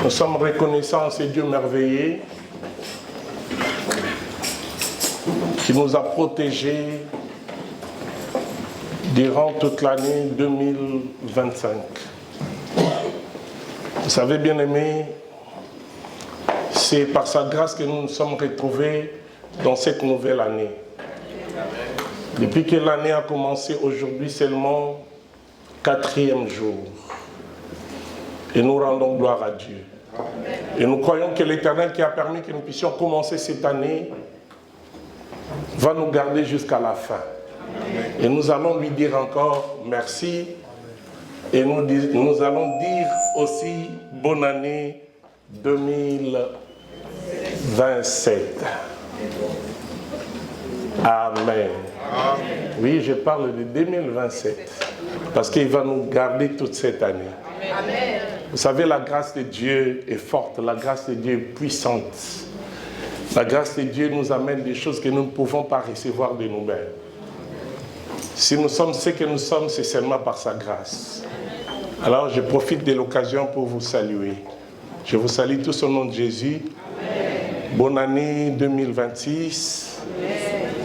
Nous sommes reconnaissants à ce Dieu merveilleux qui nous a protégés durant toute l'année 2025. Vous savez, bien-aimés, c'est par sa grâce que nous nous sommes retrouvés dans cette nouvelle année. Depuis que l'année a commencé, aujourd'hui seulement 4e jour. Et nous rendons gloire à Dieu. Et nous croyons que l'Éternel qui a permis que nous puissions commencer cette année va nous garder jusqu'à la fin. Et nous allons lui dire encore merci. Et nous allons dire aussi bonne année 2027. Amen. Oui, je parle de 2027. Parce qu'il va nous garder toute cette année. Amen. Vous savez, la grâce de Dieu est forte. La grâce de Dieu est puissante. La grâce de Dieu nous amène des choses que nous ne pouvons pas recevoir de nous-mêmes. Si nous sommes ce que nous sommes, c'est seulement par sa grâce. Alors, je profite de l'occasion pour vous saluer. Je vous salue tous au nom de Jésus. Amen. Bonne année 2026. Amen.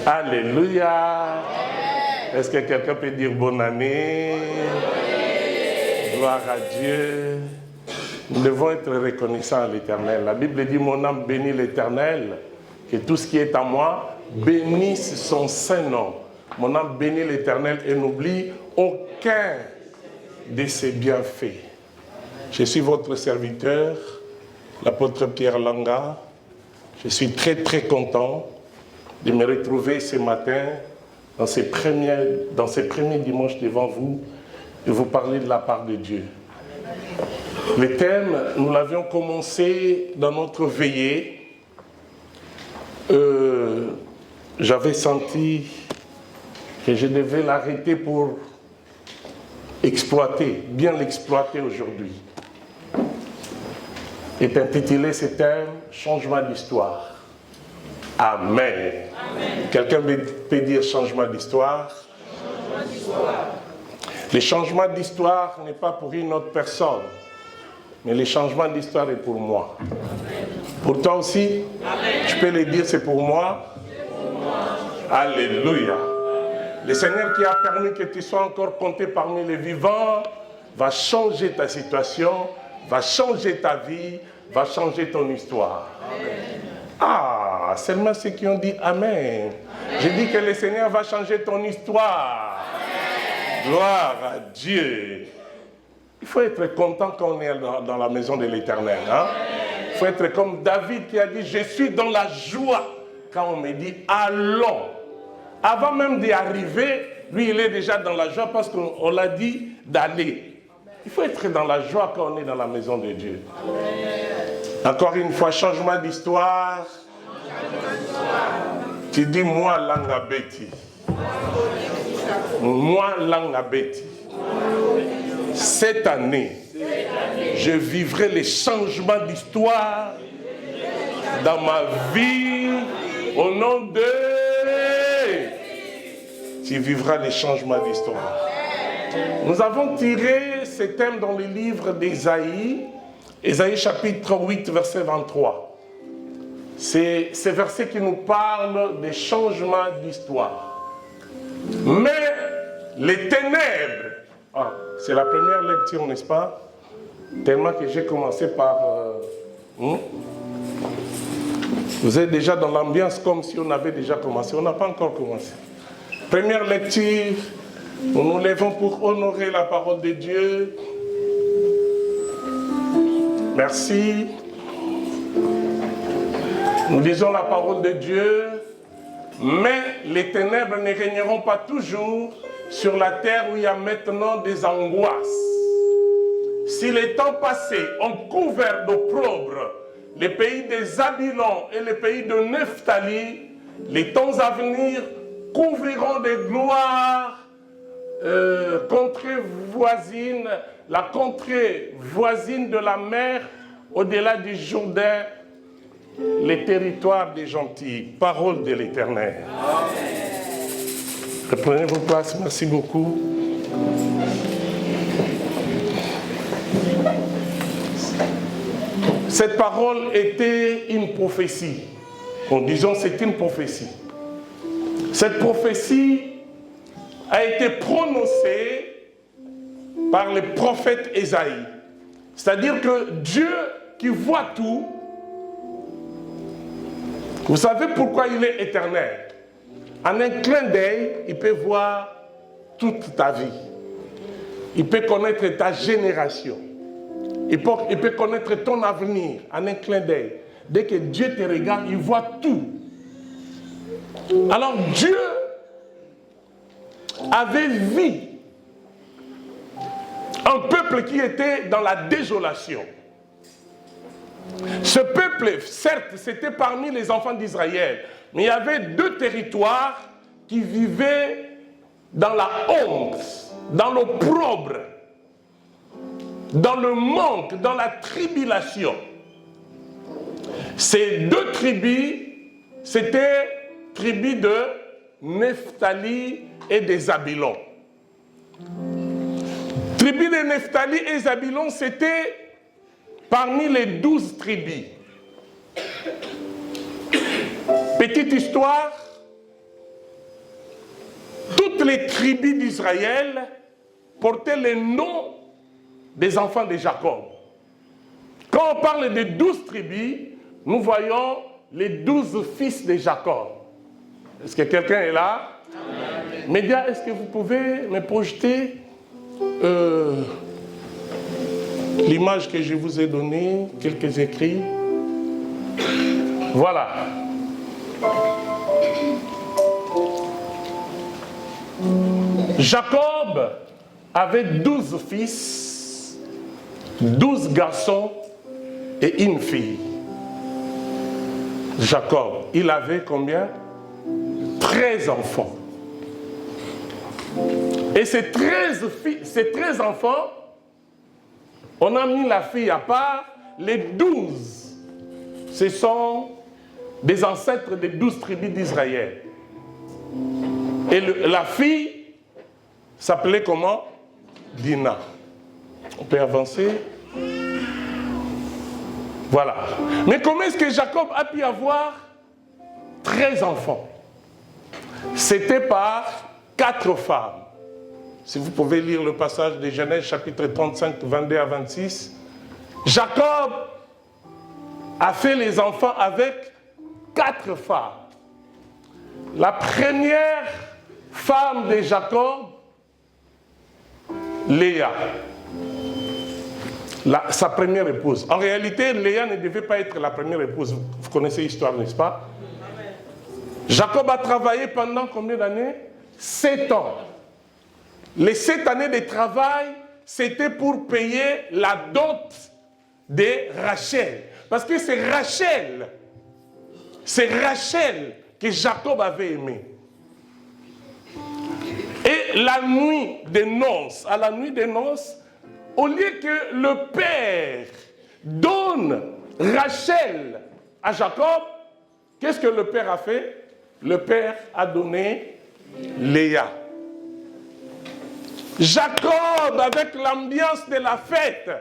Alléluia. Amen. Est-ce que quelqu'un peut dire bonne année? Amen. Gloire à Dieu. Nous devons être reconnaissants à l'Éternel. La Bible dit, mon âme bénit l'Éternel, que tout ce qui est à moi bénisse son saint nom. Mon âme bénit l'Éternel et n'oublie aucun de ses bienfaits. Je suis votre serviteur, l'apôtre Pierre Langa. Je suis très très content de me retrouver ce matin dans ces premiers dimanches devant vous et vous parler de la part de Dieu. Le thème, nous l'avions commencé dans notre veillée. J'avais senti que je devais l'arrêter pour exploiter, bien l'exploiter aujourd'hui. Est intitulé ce thème, changement d'histoire. Amen. Amen. Quelqu'un peut dire changement d'histoire? Changement d'histoire. Le changement d'histoire n'est pas pour une autre personne, mais le changement d'histoire est pour moi. Amen. Pour toi aussi? Amen. Tu peux le dire, c'est pour moi? C'est pour moi. Alléluia. Le Seigneur qui a permis que tu sois encore compté parmi les vivants va changer ta situation, va changer ta vie, va changer ton histoire. Amen. Ah, seulement ceux qui ont dit Amen. Amen. Je dis que le Seigneur va changer ton histoire. Amen. Gloire à Dieu. Il faut être content quand on est dans la maison de l'Éternel. Hein? Il faut être comme David qui a dit, je suis dans la joie quand on me dit allons. Avant même d'y arriver, lui, il est déjà dans la joie parce qu'on l'a dit d'aller. Il faut être dans la joie quand on est dans la maison de Dieu. Amen. Encore une fois, changement d'histoire. Tu dis, moi, Langabeti. Moi, Langabeti. Cette année, je vivrai les changements d'histoire dans ma vie au nom de... Tu vivras les changements d'histoire. Nous avons tiré ce thème dans le livre d'Ésaïe, Ésaïe chapitre 8, verset 23. C'est ce verset qui nous parle des changements d'histoire. Mais les ténèbres, c'est la première lecture, n'est-ce pas? Tellement que j'ai commencé par... Vous êtes déjà dans l'ambiance comme si on avait déjà commencé. On n'a pas encore commencé. Première lecture, nous nous levons pour honorer la parole de Dieu. Merci. Nous disons la parole de Dieu, mais les ténèbres ne régneront pas toujours sur la terre où il y a maintenant des angoisses. Si les temps passés ont couvert d'opprobre les pays des Zabylon et les pays de Nephtali, les temps à venir couvriront de gloire contrée voisine, la contrée voisine de la mer, au-delà du Jourdain, les territoires des gentils. Parole de l'Éternel. Reprenez vos places, merci beaucoup. Cette parole était une prophétie. En disant c'est une prophétie. Cette prophétie a été prononcée par le prophète Ésaïe. C'est-à-dire que Dieu qui voit tout, vous savez pourquoi il est éternel? En un clin d'œil, il peut voir toute ta vie. Il peut connaître ta génération. Il peut connaître ton avenir en un clin d'œil. Dès que Dieu te regarde, il voit tout. Alors Dieu avait vu un peuple qui était dans la désolation. Ce peuple, certes, c'était parmi les enfants d'Israël, mais il y avait deux territoires qui vivaient dans la honte, dans l'opprobre, dans le manque, dans la tribulation. Ces deux tribus, c'était tribus de Nephtali et des Zabulon. Tribu de Nephtali et Zabulon, c'était parmi les 12 tribus. Petite histoire, toutes les tribus d'Israël portaient les noms des enfants de Jacob. Quand on parle des 12 tribus, nous voyons les 12 fils de Jacob. Est-ce que quelqu'un est là? Amen. Média, est-ce que vous pouvez me projeter l'image que je vous ai donnée, quelques écrits? Voilà. Jacob avait 12 fils, 12 garçons et une fille. Jacob, il avait combien? 13 enfants. Et ces 13 enfants, on a mis la fille à part. Les 12, ce sont des ancêtres des 12 tribus d'Israël. Et la fille s'appelait comment? Dina. On peut avancer. Voilà. Mais comment est-ce que Jacob a pu avoir 13 enfants? C'était par 4 femmes. Si vous pouvez lire le passage de Genèse chapitre 35, 22 à 26. Jacob a fait les enfants avec 4 femmes. La première femme de Jacob, Léa. Sa première épouse. En réalité, Léa ne devait pas être la première épouse. Vous connaissez l'histoire, n'est-ce pas? Jacob a travaillé pendant combien d'années? 7 ans. Les 7 années de travail, c'était pour payer la dot de Rachel. Parce que c'est Rachel que Jacob avait aimé. Et la nuit des noces, à la nuit des noces, au lieu que le père donne Rachel à Jacob, qu'est-ce que le père a fait? Le père a donné Léa. Jacob, avec l'ambiance de la fête,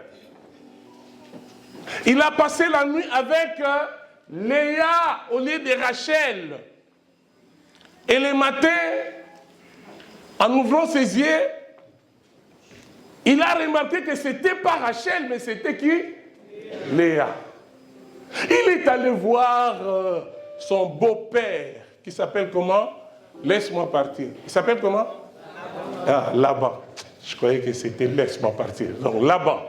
il a passé la nuit avec Léa au lieu de Rachel. Et le matin, en ouvrant ses yeux, il a remarqué que ce n'était pas Rachel, mais c'était qui? Léa. Il est allé voir son beau-père, qui s'appelle comment? Laisse-moi partir. Il s'appelle comment? Ah, Laban. Je croyais que c'était laisse-moi partir. Donc, Laban.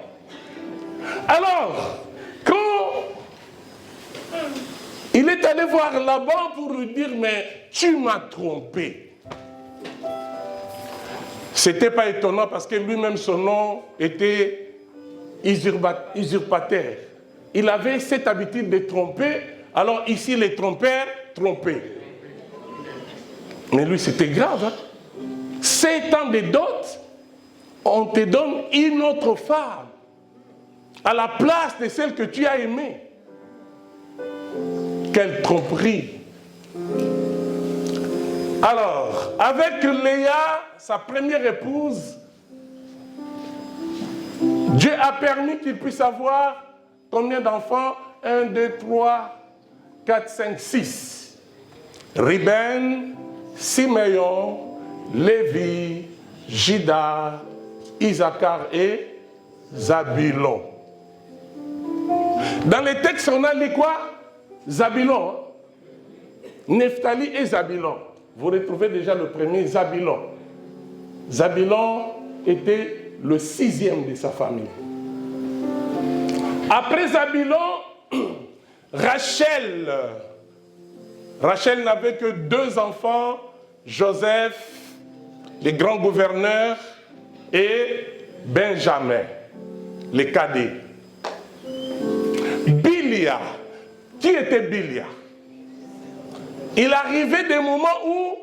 Alors, quand il est allé voir Laban pour lui dire, mais tu m'as trompé. Ce n'était pas étonnant parce que lui-même, son nom était usurpateur. Il avait cette habitude de tromper. Alors ici, les trompeurs trompaient. Mais lui, c'était grave. Hein? 7 ans de dot, on te donne une autre femme à la place de celle que tu as aimée. Quelle tromperie! Alors, avec Léa, sa première épouse, Dieu a permis qu'il puisse avoir combien d'enfants? 1, 2, 3, 4, 5, 6. Ruben, Simeon, Lévi, Juda, Issachar et Zabulon. Dans les textes, on a dit quoi? Zabulon. Nephtali et Zabulon. Vous retrouvez déjà le premier, Zabulon. Zabulon était le 6e de sa famille. Après Zabulon, Rachel. Rachel n'avait que 2 enfants, Joseph, le grand gouverneur, et Benjamin, les cadets. Bilia. Qui était Bilia? Il arrivait des moments où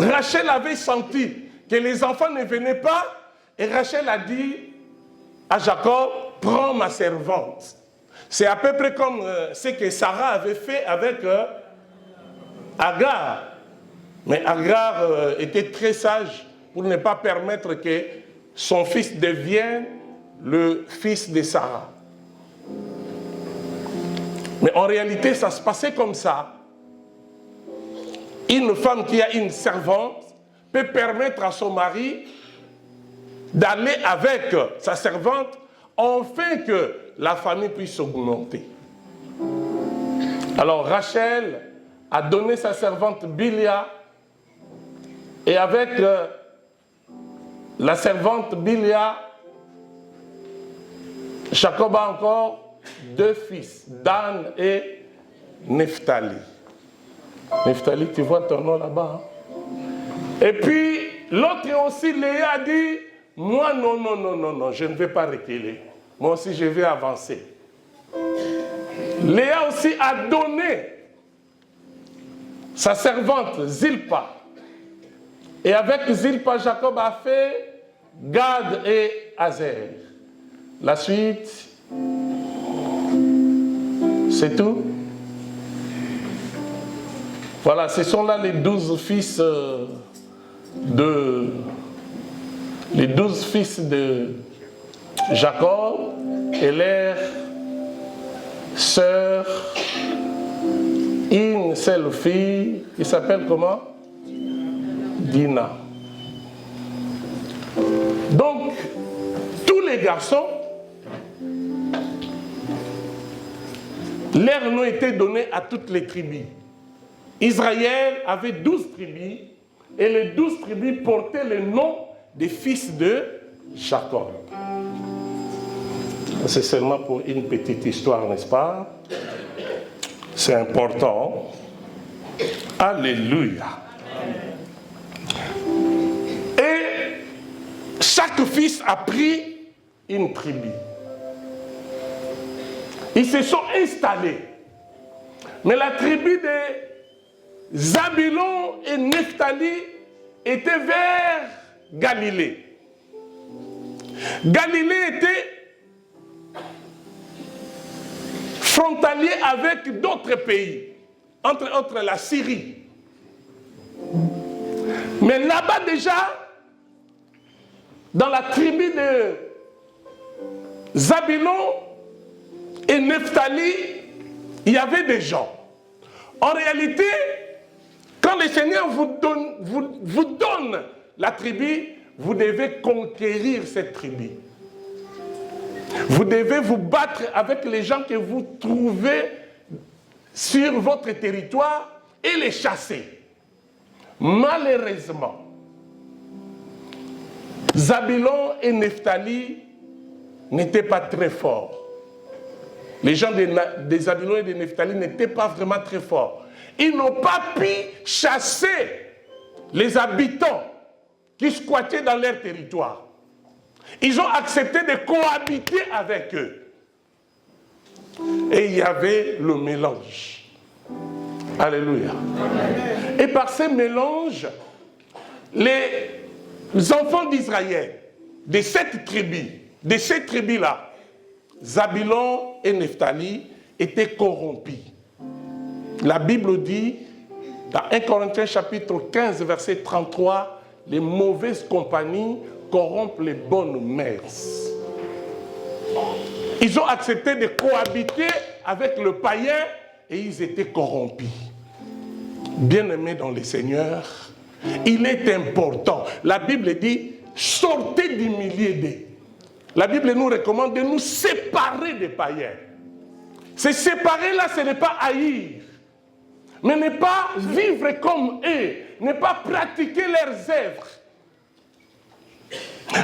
Rachel avait senti que les enfants ne venaient pas, et Rachel a dit à Jacob, prends ma servante. C'est à peu près comme ce que Sarah avait fait avec Agar. Mais Agar était très sage pour ne pas permettre que son fils devienne le fils de Sarah. Mais en réalité, ça se passait comme ça. Une femme qui a une servante peut permettre à son mari d'aller avec sa servante afin que la famille puisse augmenter. Alors Rachel a donné sa servante Bilia, et avec la servante Bilia, Jacob a encore 2 fils, Dan et Nephtali. Nephtali, tu vois ton nom là-bas. Hein? Et puis, l'autre aussi, Léa, a dit, moi, non, je ne vais pas reculer. Moi aussi, je vais avancer. Léa aussi a donné sa servante Zilpa. Et avec Zilpa, Jacob a fait Gad et Azer. La suite, c'est tout. Voilà, ce sont là les 12 fils de Jacob et leurs sœurs, une seule fille qui s'appelle comment? Dina. Donc, tous les garçons, leurs noms étaient donnés à toutes les tribus. Israël avait 12 tribus et les 12 tribus portaient le nom des fils de Jacob. C'est seulement pour une petite histoire, n'est-ce pas? C'est important. Alléluia. Et chaque fils a pris une tribu. Ils se sont installés. Mais la tribu de Zabulon et Nephtali était vers Galilée. Galilée était frontalier avec d'autres pays, entre autres la Syrie. Mais là-bas déjà, dans la tribu de Zabulon et Nephtali, il y avait des gens. En réalité, quand le Seigneur vous donne la tribu, vous devez conquérir cette tribu. Vous devez vous battre avec les gens que vous trouvez sur votre territoire et les chasser. Malheureusement, Zabulon et Nephtali n'étaient pas très forts. Les gens de Zabulon et de Nephtali n'étaient pas vraiment très forts. Ils n'ont pas pu chasser les habitants qui squattaient dans leur territoire. Ils ont accepté de cohabiter avec eux. Et il y avait le mélange. Alléluia. Amen. Et par ces mélanges, les enfants d'Israël, de cette tribu-là, Zabulon et Nephtali, étaient corrompus. La Bible dit, dans 1 Corinthiens chapitre 15, verset 33, les mauvaises compagnies corrompent les bonnes mœurs. Ils ont accepté de cohabiter avec le païen et ils étaient corrompus. Bien-aimés dans le Seigneur, il est important. La Bible dit, sortez du milieu d'eux. La Bible nous recommande de nous séparer des païens. Se séparer là, ce n'est pas haïr. Mais ne pas vivre comme eux. Ne pas pratiquer leurs œuvres.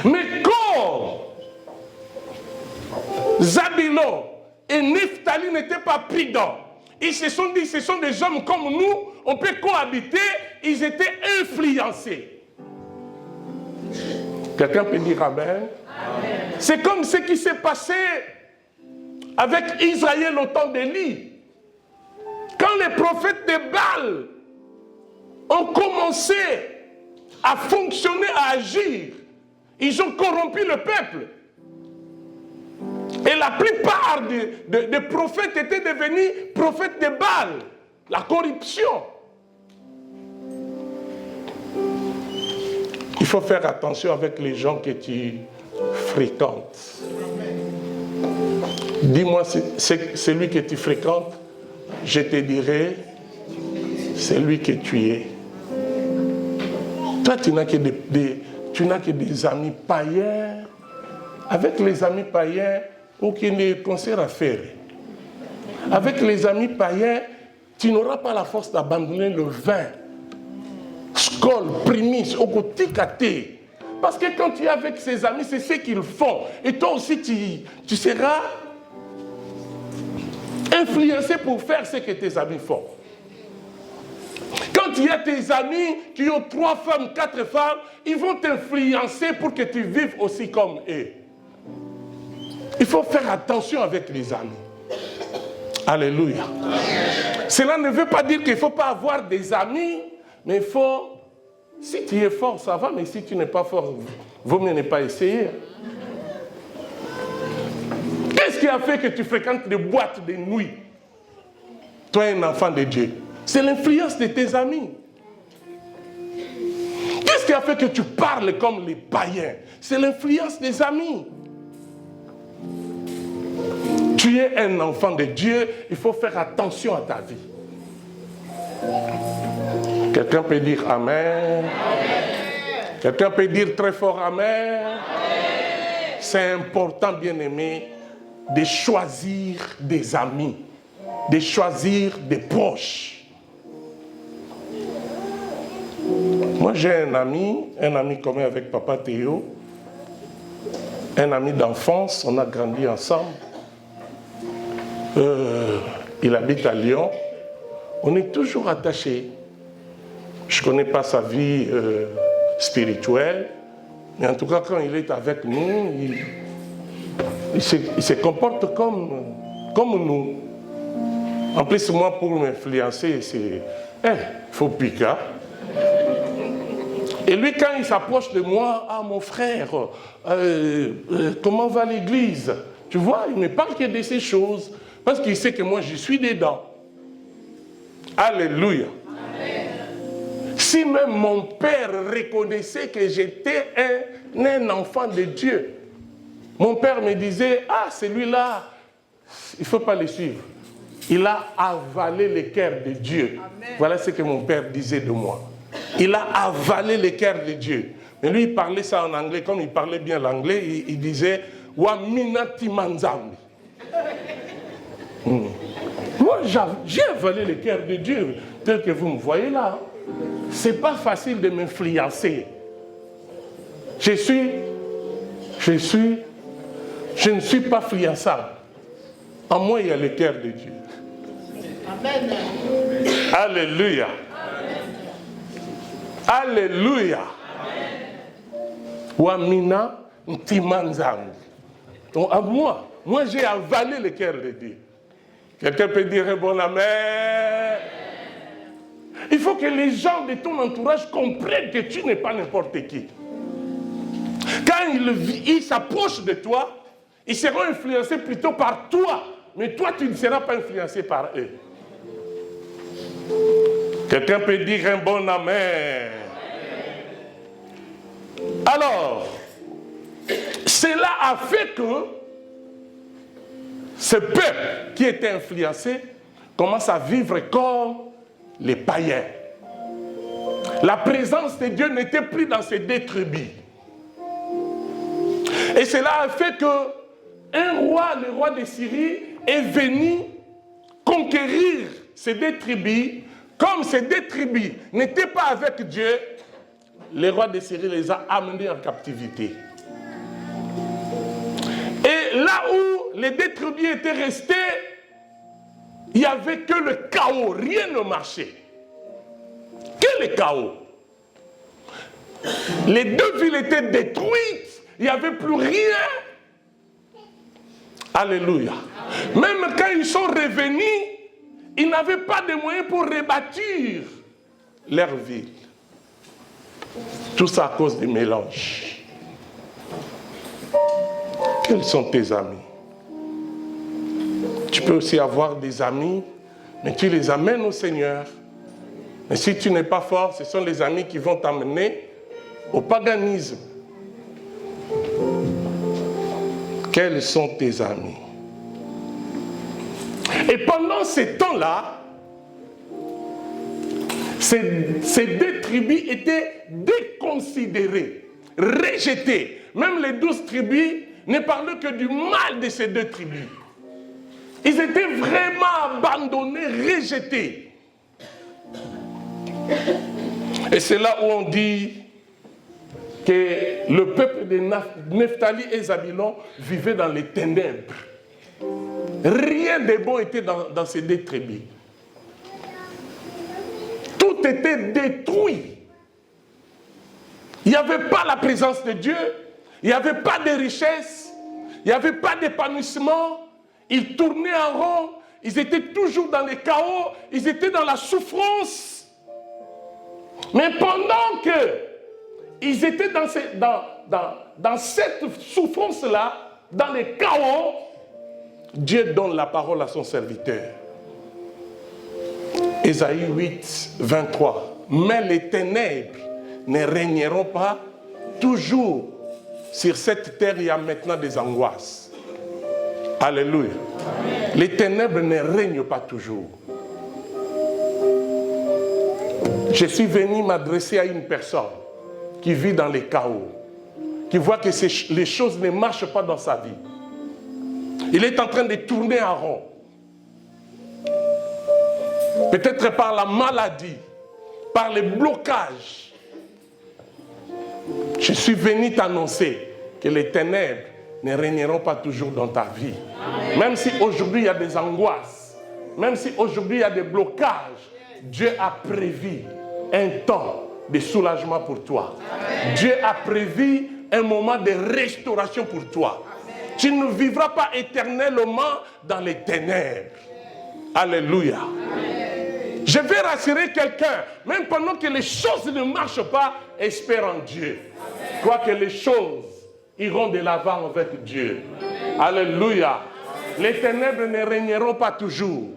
Mais quand Zabulon et Nephtali n'étaient pas prudents, ils se sont dit, ce sont des hommes comme nous, on peut cohabiter, ils étaient influencés. Quelqu'un peut dire Amen? Amen. C'est comme ce qui s'est passé avec Israël au temps d'Élie. Quand les prophètes de Baal ont commencé à fonctionner, à agir, ils ont corrompu le peuple. Et la plupart des prophètes étaient devenus prophètes de Baal. La corruption. Il faut faire attention avec les gens que tu fréquentes. Dis-moi, c'est celui que tu fréquentes, je te dirai, c'est lui que tu es. Toi, tu n'as que des amis païens. Avec les amis païens, aucun concert à faire. Avec les amis païens, tu n'auras pas la force d'abandonner le vin. Skol, prémisse, au côté caté. Parce que quand tu es avec ses amis, c'est ce qu'ils font. Et toi aussi, tu seras influencé pour faire ce que tes amis font. Quand il y a tes amis qui ont 3 femmes, 4 femmes, ils vont t'influencer pour que tu vives aussi comme eux. Il faut faire attention avec les amis. Alléluia. Cela ne veut pas dire qu'il ne faut pas avoir des amis, mais il faut, si tu es fort, ça va, mais si tu n'es pas fort, vaut mieux ne pas essayer. Qu'est-ce qui a fait que tu fréquentes des boîtes de nuit? Toi, un enfant de Dieu. C'est l'influence de tes amis. Qu'est-ce qui a fait que tu parles comme les païens? C'est l'influence des amis. Tu es un enfant de Dieu, il faut faire attention à ta vie. Quelqu'un peut dire Amen. Amen. Quelqu'un peut dire très fort Amen. Amen. C'est important, bien-aimé, de choisir des amis, de choisir des proches. Moi, j'ai un ami commun avec Papa Théo, un ami d'enfance, on a grandi ensemble. Il habite à Lyon. On est toujours attachés. Je ne connais pas sa vie spirituelle, mais en tout cas, quand il est avec nous, il se comporte comme nous. En plus, moi, pour m'influencer, c'est faut piquer. Et lui, quand il s'approche de moi, ah mon frère, comment va l'église? Tu vois, il ne parle que de ces choses. Parce qu'il sait que moi, je suis dedans. Alléluia. Amen. Si même mon père reconnaissait que j'étais un enfant de Dieu, mon père me disait, ah, celui-là, il ne faut pas le suivre. Il a avalé le cœur de Dieu. Amen. Voilà ce que mon père disait de moi. Il a avalé le cœur de Dieu. Mais lui, il parlait ça en anglais. Comme il parlait bien l'anglais, il disait, Waminati Manzambi. Moi, j'ai avalé le cœur de Dieu, tel que vous me voyez là. Ce n'est pas facile de m'influencer. Je ne suis pas influençable. En moi, il y a le cœur de Dieu. Amen. Alléluia. Amen. Alléluia. Wamina Ntimanzang. Donc, à moi, j'ai avalé le cœur de Dieu. Quelqu'un peut dire un bon amen. Il faut que les gens de ton entourage comprennent que tu n'es pas n'importe qui. Quand ils s'approchent de toi, ils seront influencés plutôt par toi. Mais toi, tu ne seras pas influencé par eux. Quelqu'un peut dire un bon amen. Alors, cela a fait que ce peuple qui était influencé commence à vivre comme les païens. La présence de Dieu n'était plus dans ces deux tribus. Et cela a fait qu'un roi, le roi de Syrie, est venu conquérir ces deux tribus. Comme ces deux tribus n'étaient pas avec Dieu, le roi de Syrie les a amenés en captivité. Et là où les deux tribus étaient restées, il n'y avait que le chaos, rien ne marchait. Que le chaos. Les deux villes étaient détruites, il n'y avait plus rien. Alléluia. Même quand ils sont revenus, ils n'avaient pas de moyens pour rebâtir leur ville. Tout ça à cause du mélange. Quels sont tes amis? Tu peux aussi avoir des amis, mais tu les amènes au Seigneur. Mais si tu n'es pas fort, ce sont les amis qui vont t'amener au paganisme. Quels sont tes amis? Et pendant ces temps-là, ces deux tribus étaient déconsidérées, rejetées. Même les 12 tribus ne parlaient que du mal de ces deux tribus. Ils étaient vraiment abandonnés, rejetés. Et c'est là où on dit que le peuple de Nephtali et Zabulon vivait dans les ténèbres. Rien de bon était dans ces deux tribus. Tout était détruit. Il n'y avait pas la présence de Dieu, il n'y avait pas de richesse, il n'y avait pas d'épanouissement. Ils tournaient en rond, ils étaient toujours dans le chaos, ils étaient dans la souffrance. Mais pendant qu'ils étaient dans cette souffrance-là, dans le chaos, Dieu donne la parole à son serviteur. Ésaïe 8, 23. Mais les ténèbres ne régneront pas toujours. Sur cette terre, il y a maintenant des angoisses. Alléluia. Amen. Les ténèbres ne règnent pas toujours. Je suis venu m'adresser à une personne qui vit dans les chaos, qui voit que les choses ne marchent pas dans sa vie. Il est en train de tourner en rond. Peut-être par la maladie, par les blocages. Je suis venu t'annoncer que les ténèbres ne régneront pas toujours dans ta vie. Amen. Même si aujourd'hui il y a des angoisses, même si aujourd'hui il y a des blocages, Dieu a prévu un temps de soulagement pour toi. Amen. Dieu a prévu un moment de restauration pour toi. Amen. Tu ne vivras pas éternellement dans les ténèbres. Alléluia. Amen. Je vais rassurer quelqu'un, même pendant que les choses ne marchent pas, espère en Dieu. Amen. Crois que les choses iront de l'avant avec Dieu. Amen. Alléluia. Amen. Les ténèbres ne régneront pas toujours.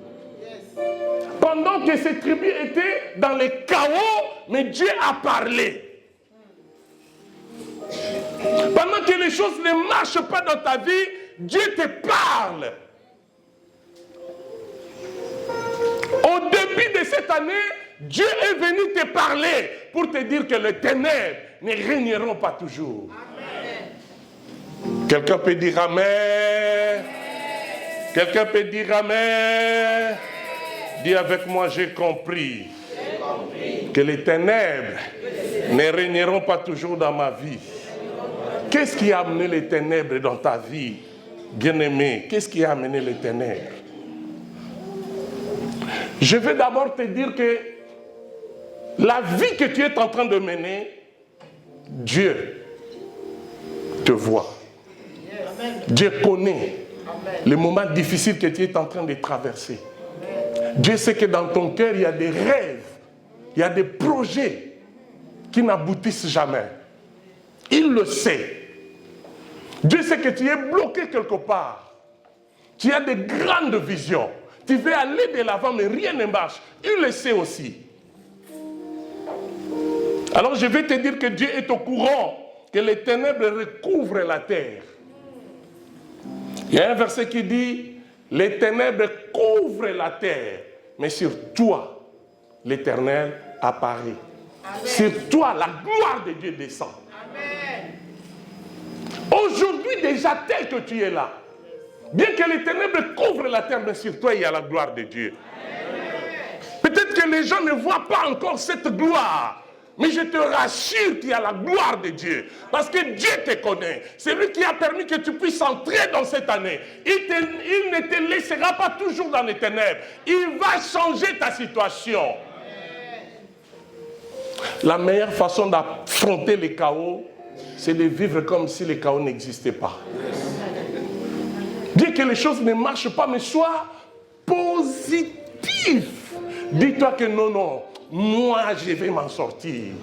Pendant que ces tribus étaient dans le chaos, mais Dieu a parlé. Pendant que les choses ne marchent pas dans ta vie, Dieu te parle. Au début de cette année, Dieu est venu te parler pour te dire que les ténèbres ne régneront pas toujours. Amen. Quelqu'un peut dire Amen. Amen. Quelqu'un peut dire Amen. Dis avec moi, j'ai compris que les ténèbres ne régneront pas toujours dans ma vie. Qu'est-ce qui a amené les ténèbres dans ta vie, bien-aimé? Qu'est-ce qui a amené les ténèbres? Je vais d'abord te dire que la vie que tu es en train de mener, Dieu te voit. Dieu connaît les moments difficiles que tu es en train de traverser. Dieu sait que dans ton cœur, il y a des rêves, il y a des projets qui n'aboutissent jamais. Il le sait. Dieu sait que tu es bloqué quelque part. Tu as de grandes visions. Tu veux aller de l'avant, mais rien ne marche. Il le sait aussi. Alors je vais te dire que Dieu est au courant que les ténèbres recouvrent la terre. Il y a un verset qui dit, les ténèbres couvrent la terre, mais sur toi, l'Éternel apparaît. Amen. Sur toi, la gloire de Dieu descend. Amen. Aujourd'hui, déjà tel que tu es là, bien que les ténèbres couvrent la terre, mais sur toi, il y a la gloire de Dieu. Peut-être que les gens ne voient pas encore cette gloire, mais je te rassure qu'il y a la gloire de Dieu. Parce que Dieu te connaît. C'est lui qui a permis que tu puisses entrer dans cette année. Il ne te laissera pas toujours dans les ténèbres. Il va changer ta situation. La meilleure façon d'affronter les chaos, c'est de vivre comme si les chaos n'existaient pas. Dis que les choses ne marchent pas, mais sois positif. Dis-toi que non, moi je vais m'en sortir.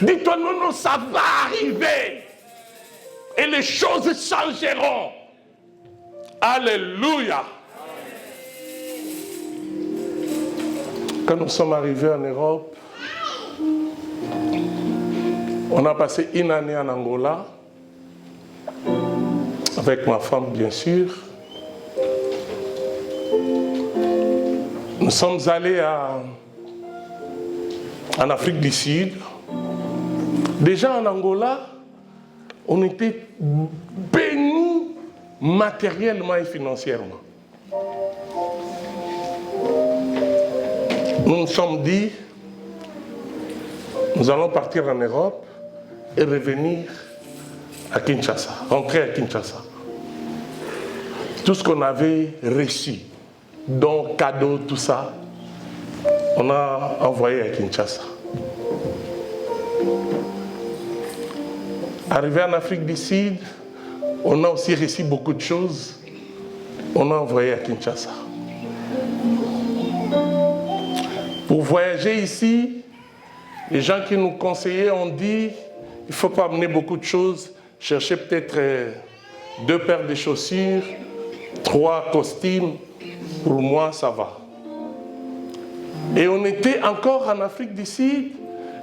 Dis-toi non, ça va arriver. Et les choses changeront. Alléluia. Quand nous sommes arrivés en Europe, on a passé une année en Angola, avec ma femme bien sûr. Nous sommes allés en Afrique du Sud. Déjà en Angola, on était bénis matériellement et financièrement. Nous nous sommes dit, nous allons partir en Europe et revenir à Kinshasa, rentrer à Kinshasa. Tout ce qu'on avait reçu, dons, cadeaux, tout ça, on a envoyé à Kinshasa. Arrivé en Afrique du Sud, on a aussi reçu beaucoup de choses, on a envoyé à Kinshasa. Pour voyager ici, les gens qui nous conseillaient ont dit, il ne faut pas amener beaucoup de choses, cherchez peut-être 2 paires de chaussures, 3 costumes, pour moi ça va. Et on était encore en Afrique du Sud,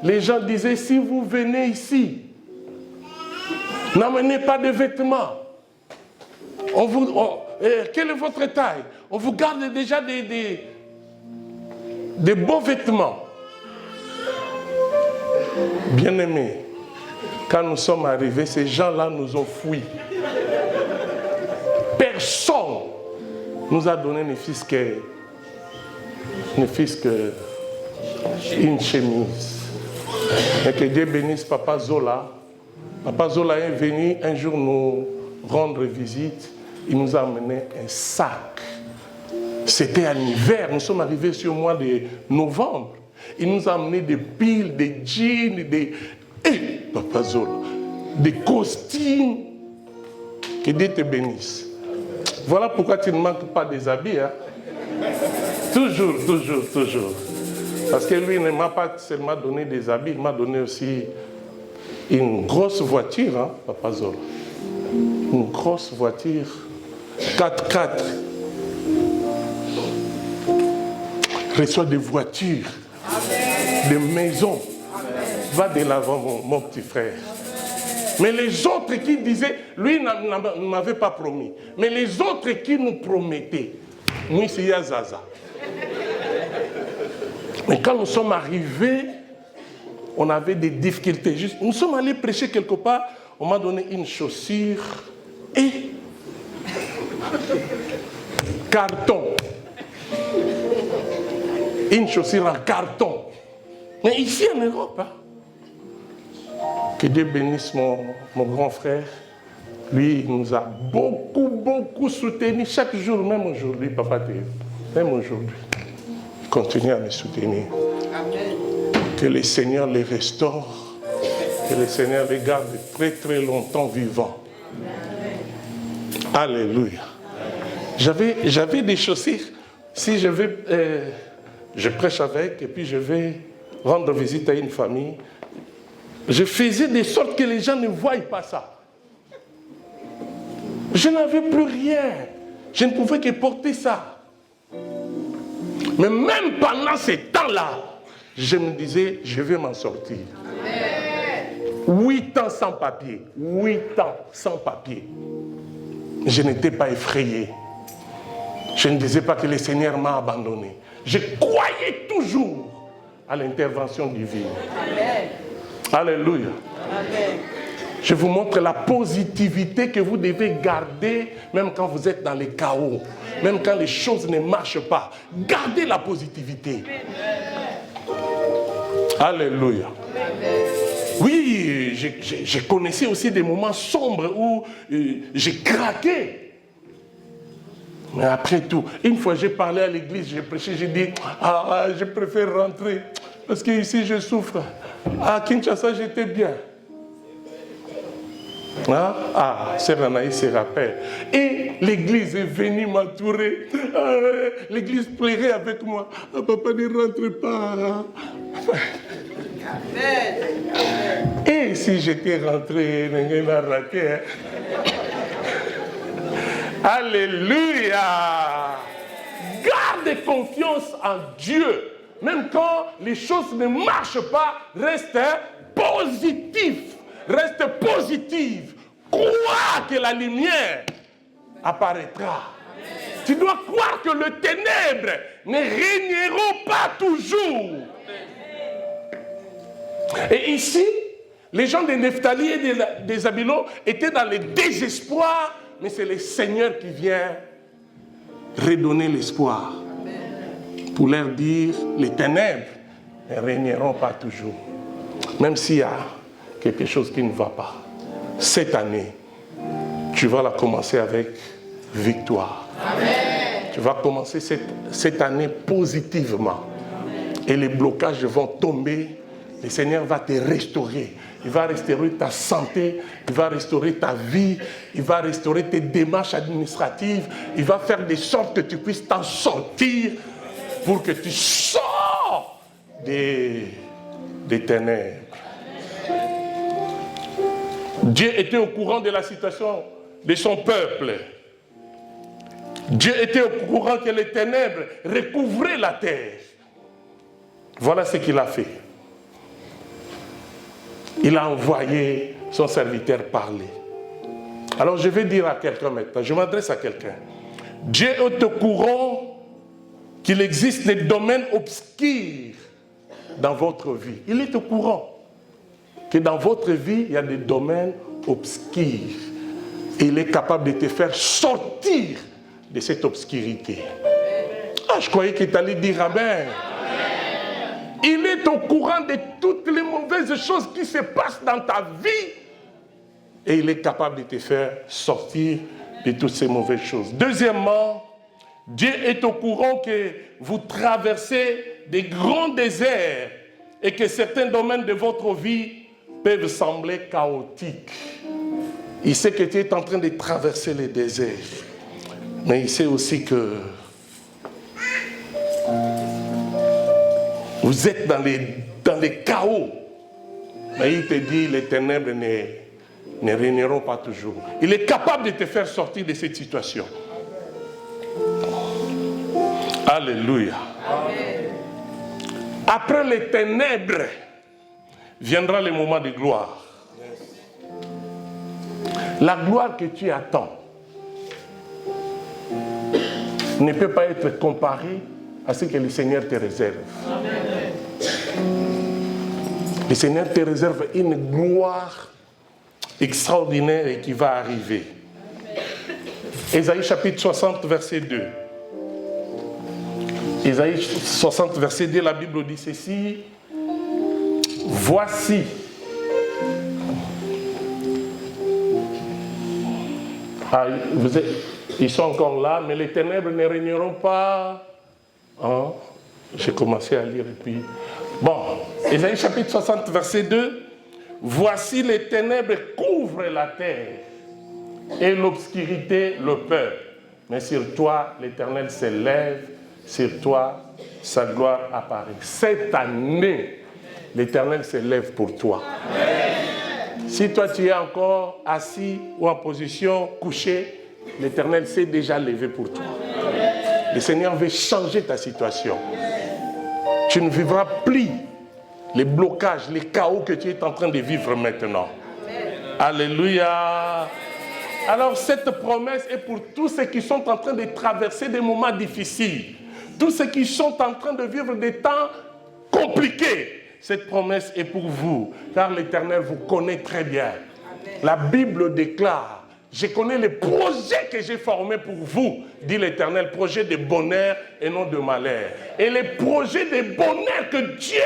les gens disaient, si vous venez ici, n'amenez pas de vêtements. Quelle est votre taille? On vous garde déjà des beaux vêtements. Bien-aimés, quand nous sommes arrivés, ces gens-là nous ont fouillés. Personne nous a donné ne fût-ce qu'une chemise. Et que Dieu bénisse Papa Zola. Papa Zola est venu un jour nous rendre visite. Il nous a amené un sac. C'était en hiver, nous sommes arrivés sur le mois de novembre. Il nous a amené des piles, des jeans, Papa Zola, des costumes. Que Dieu te bénisse. Voilà pourquoi tu ne manques pas des habits. Hein? Toujours. Parce que lui ne m'a pas seulement donné des habits, il m'a donné aussi une grosse voiture, hein, Papa Zola. Une grosse voiture, 4x4. Reçoit des voitures, Amen. Des maisons. Amen. Va de l'avant, mon petit frère. Mais les autres qui disaient, lui ne m'avait pas promis, mais les autres qui nous promettaient, nous c'est Yazaza. Mais quand nous sommes arrivés, on avait des difficultés. Nous sommes allés prêcher quelque part, on m'a donné une chaussure et carton. Une chaussure en carton. Mais ici en Europe, hein, que Dieu bénisse mon grand frère. Lui, il nous a beaucoup soutenus chaque jour, même aujourd'hui, Papa Théo. Même aujourd'hui. Continue à me soutenir. Amen. Que le Seigneur les restaure. Que le Seigneur les garde très longtemps vivants. Amen. Alléluia. J'avais des chaussures. Si je vais, je prêche avec et puis je vais rendre visite à une famille. Je faisais de sorte que les gens ne voient pas ça. Je n'avais plus rien. Je ne pouvais que porter ça. Mais même pendant ces temps-là, je me disais, je vais m'en sortir. Amen. 8 ans sans papier. 8 ans sans papier. Je n'étais pas effrayé. Je ne disais pas que le Seigneur m'a abandonné. Je croyais toujours à l'intervention divine. Amen. Alléluia. Amen. Je vous montre la positivité que vous devez garder même quand vous êtes dans les chaos, même quand les choses ne marchent pas. Gardez la positivité. Alléluia. Oui, je connaissais aussi des moments sombres où j'ai craqué. Mais après tout, une fois j'ai parlé à l'église, j'ai prêché, j'ai dit, je préfère rentrer parce qu'ici je souffre. À Kinshasa, j'étais bien. Sœur Anaïs se rappelle. Et l'église est venue m'entourer. L'église pleurait avec moi. Papa, ne rentre pas. Et si j'étais rentré, rien n'a raté. Alléluia. Garde confiance en Dieu. Même quand les choses ne marchent pas, reste positif. Reste positive. Crois que la lumière apparaîtra. Amen. Tu dois croire que les ténèbres ne régneront pas toujours. Amen. Et ici, les gens de Nephtali et des Zabulon étaient dans le désespoir, mais c'est le Seigneur qui vient redonner l'espoir. Amen. Pour leur dire, les ténèbres ne régneront pas toujours. Même s'il y a quelque chose qui ne va pas. Cette année, tu vas la commencer avec victoire. Amen. Tu vas commencer cette année positivement. Amen. Et les blocages vont tomber. Le Seigneur va te restaurer. Il va restaurer ta santé. Il va restaurer ta vie. Il va restaurer tes démarches administratives. Il va faire de sorte que tu puisses t'en sortir pour que tu sors des ténèbres. Dieu était au courant de la situation de son peuple. Dieu était au courant que les ténèbres recouvraient la terre. Voilà ce qu'il a fait. Il a envoyé son serviteur parler. Alors je vais dire à quelqu'un maintenant, je m'adresse à quelqu'un. Dieu est au courant qu'il existe des domaines obscurs dans votre vie. Il est au courant que dans votre vie, il y a des domaines obscurs. Et il est capable de te faire sortir de cette obscurité. Je croyais qu'il t'allait dire Amen. Il est au courant de toutes les mauvaises choses qui se passent dans ta vie. Et il est capable de te faire sortir de toutes ces mauvaises choses. Deuxièmement, Dieu est au courant que vous traversez des grands déserts et que certains domaines de votre vie peuvent sembler chaotiques. Il sait que tu es en train de traverser les déserts. Mais il sait aussi que vous êtes dans les chaos. Mais il te dit, les ténèbres ne régneront pas toujours. Il est capable de te faire sortir de cette situation. Alléluia. Amen. Après les ténèbres, viendra le moment de gloire. La gloire que tu attends ne peut pas être comparée à ce que le Seigneur te réserve. Amen. Le Seigneur te réserve une gloire extraordinaire et qui va arriver. Ésaïe chapitre 60, verset 2. Ésaïe 60, verset 2, la Bible dit ceci. Voici. Ils sont encore là, mais les ténèbres ne régneront pas. J'ai commencé à lire et puis... Bon, Ésaïe chapitre 60, verset 2. Voici les ténèbres couvrent la terre et l'obscurité le peuple. Mais sur toi, l'Éternel s'élève, sur toi, sa gloire apparaît. Cette année, l'Éternel s'élève pour toi. Amen. Si toi tu es encore assis ou en position couchée, l'Éternel s'est déjà levé pour toi. Amen. Le Seigneur veut changer ta situation. Tu ne vivras plus les blocages, les chaos que tu es en train de vivre maintenant. Amen. Alléluia. Alors cette promesse est pour tous ceux qui sont en train de traverser des moments difficiles, tous ceux qui sont en train de vivre des temps compliqués. Cette promesse est pour vous, car l'Éternel vous connaît très bien. La Bible déclare, je connais les projets que j'ai formés pour vous, dit l'Éternel, projets de bonheur et non de malheur. Et les projets de bonheur que Dieu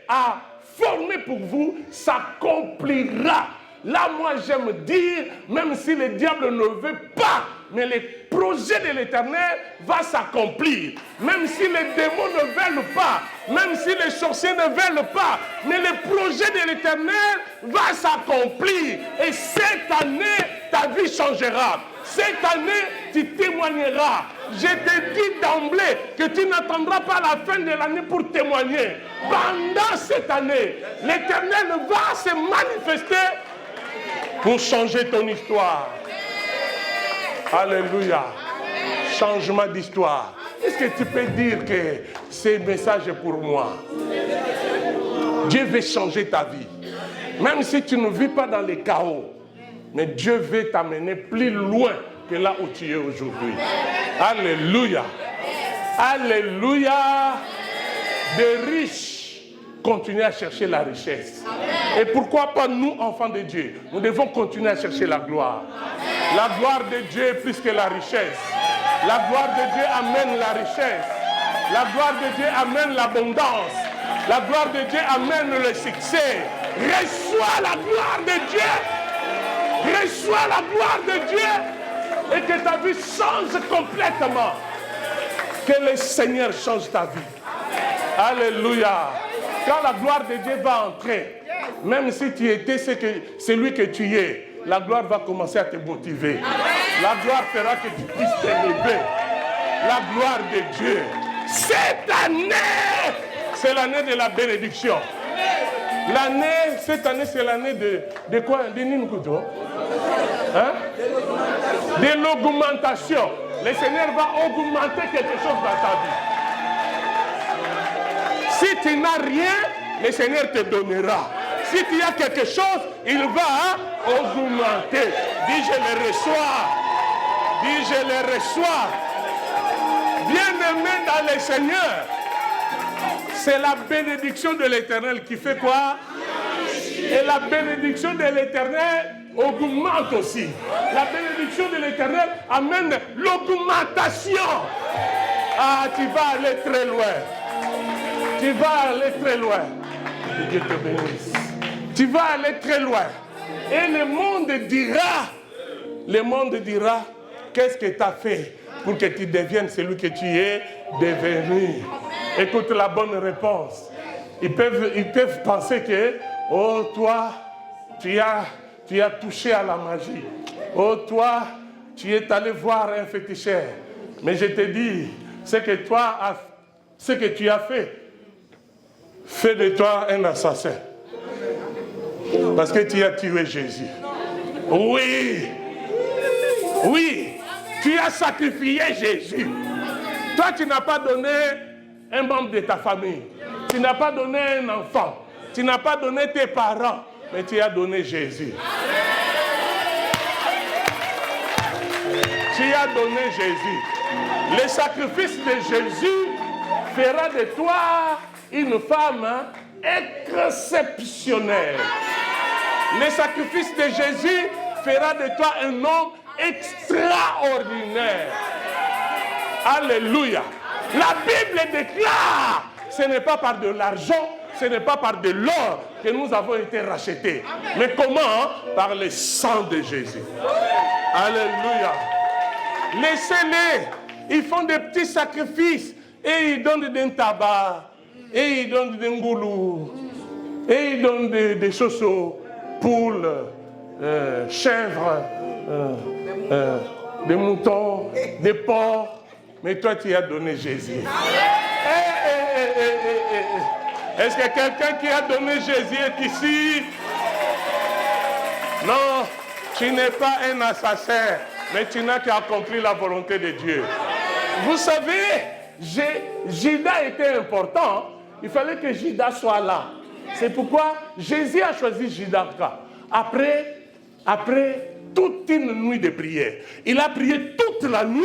a formés pour vous s'accomplira. Là, moi, j'aime dire, même si le diable ne veut pas, mais les projets de l'Éternel vont s'accomplir. Même si les démons ne veulent pas, même si les sorciers ne veulent pas, mais les projets de l'Éternel vont s'accomplir. Et cette année, ta vie changera. Cette année, tu témoigneras. Je te dis d'emblée que tu n'attendras pas la fin de l'année pour témoigner. Pendant cette année, l'Éternel va se manifester pour changer ton histoire. Alléluia. Changement d'histoire. Est-ce que tu peux dire que ce message est pour moi? Dieu veut changer ta vie. Même si tu ne vis pas dans les chaos, mais Dieu veut t'amener plus loin que là où tu es aujourd'hui. Alléluia. Alléluia. Des riches continuent à chercher la richesse. Et pourquoi pas nous, enfants de Dieu? Nous devons continuer à chercher la gloire. La gloire de Dieu est plus que la richesse. La gloire de Dieu amène la richesse. La gloire de Dieu amène l'abondance. La gloire de Dieu amène le succès. Reçois la gloire de Dieu. Reçois la gloire de Dieu. Et que ta vie change complètement. Que le Seigneur change ta vie. Alléluia. Quand la gloire de Dieu va entrer, même si tu étais celui que tu es, la gloire va commencer à te motiver. La gloire fera que tu puisses t'élever. La gloire de Dieu. Cette année, c'est l'année de la bénédiction. Cette année, c'est l'année de quoi? De Ninkuto. Hein? De l'augmentation. Le Seigneur va augmenter quelque chose dans ta vie. Si tu n'as rien, le Seigneur te donnera. Si tu as quelque chose, il va augmenter. Dis, je le reçois. Dis, je le reçois. Bien-aimé dans le Seigneur, c'est la bénédiction de l'Éternel qui fait quoi? Et la bénédiction de l'Éternel augmente aussi. La bénédiction de l'Éternel amène l'augmentation. Ah, tu vas aller très loin. Tu vas aller très loin. Que Dieu te bénisse. Tu vas aller très loin. Et le monde dira, qu'est-ce que tu as fait pour que tu deviennes celui que tu es devenu. Écoute la bonne réponse. Ils peuvent penser que, oh toi, tu as touché à la magie. Oh toi, tu es allé voir un féticheur. Mais je te dis, ce que tu as fait de toi un assassin. Parce que tu as tué Jésus. Oui. Oui. Tu as sacrifié Jésus. Toi, tu n'as pas donné un membre de ta famille. Tu n'as pas donné un enfant. Tu n'as pas donné tes parents. Mais tu as donné Jésus. Tu as donné Jésus. Le sacrifice de Jésus fera de toi une femme exceptionnelle. Le sacrifice de Jésus fera de toi un homme extraordinaire. Alléluia. La Bible déclare, ce n'est pas par de l'argent, ce n'est pas par de l'or que nous avons été rachetés. Mais comment? Par le sang de Jésus. Alléluia. Laissez-les. Ils font des petits sacrifices. Et ils donnent des tabac. Et ils donnent des ngoulous. Et ils donnent des chaussons, poules, chèvres, des moutons, des porcs. Mais toi, tu as donné Jésus. Est-ce que quelqu'un qui a donné Jésus est ici? Non, tu n'es pas un assassin, mais tu n'as qu'à accomplir la volonté de Dieu. Vous savez, Judas était important. Il fallait que Judas soit là. C'est pourquoi Jésus a choisi Judas. Après toute une nuit de prière. Il a prié toute la nuit.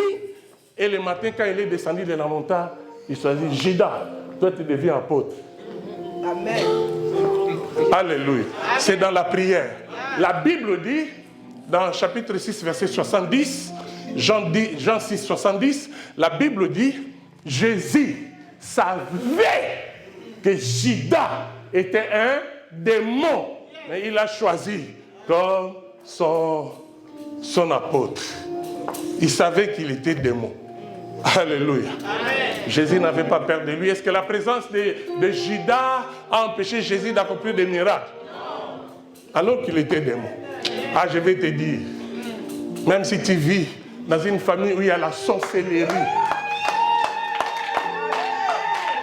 Et le matin, quand il est descendu de la montagne, il choisit Judas, toi tu deviens apôtre. Amen. Alléluia. C'est dans la prière. La Bible dit, dans chapitre 6, verset 70, Jean 6, 70, la Bible dit, Jésus savait que Judas était un démon, mais il a choisi comme son apôtre. Il savait qu'il était démon. Alléluia. Amen. Jésus n'avait pas peur de lui. Est-ce que la présence de Judas a empêché Jésus d'accomplir des miracles? Non. Alors qu'il était démon. Ah, je vais te dire, même si tu vis dans une famille où il y a la sorcellerie,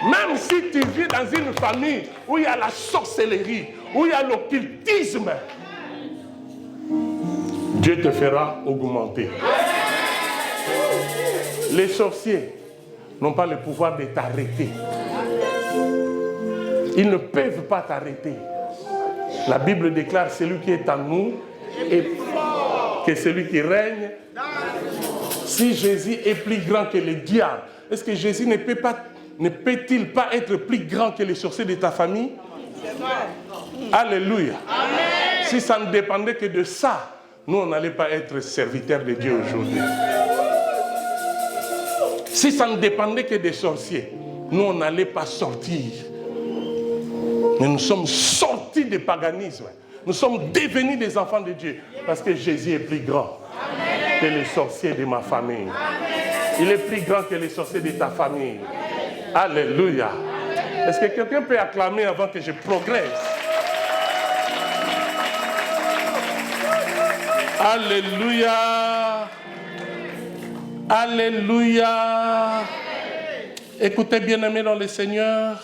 même si tu vis dans une famille où il y a la sorcellerie, où il y a l'occultisme, Dieu te fera augmenter. Les sorciers n'ont pas le pouvoir de t'arrêter. Ils ne peuvent pas t'arrêter. La Bible déclare celui qui est en nous est que celui qui règne. Si Jésus est plus grand que le diable, est-ce que Jésus ne peut-il pas être plus grand que les sorciers de ta famille? Alléluia. Amen. Si ça ne dépendait que de ça, nous, on n'allait pas être serviteurs de Dieu aujourd'hui. Si ça ne dépendait que des sorciers, nous, on n'allait pas sortir. Mais nous sommes sortis du paganisme. Nous sommes devenus des enfants de Dieu. Parce que Jésus est plus grand que les sorciers de ma famille. Il est plus grand que les sorciers de ta famille. Alléluia. Est-ce que quelqu'un peut acclamer avant que je progresse? Alléluia. Alléluia. Écoutez, bien-aimés dans le Seigneur,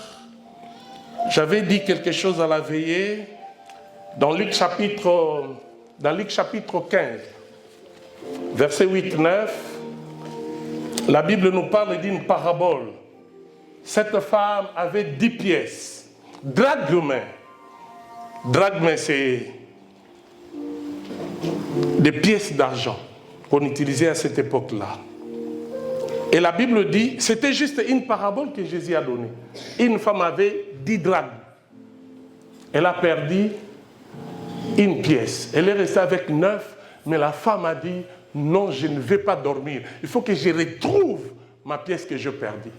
j'avais dit quelque chose à la veillée dans Luc chapitre 15, verset 8-9. La Bible nous parle d'une parabole. Cette femme avait 10 pièces. Drachmes, c'est des pièces d'argent qu'on utilisait à cette époque-là. Et la Bible dit, c'était juste une parabole que Jésus a donnée. Une femme avait 10 drachmes. Elle a perdu une pièce. Elle est restée avec 9, mais la femme a dit, non, je ne vais pas dormir. Il faut que je retrouve ma pièce que j'ai perdue.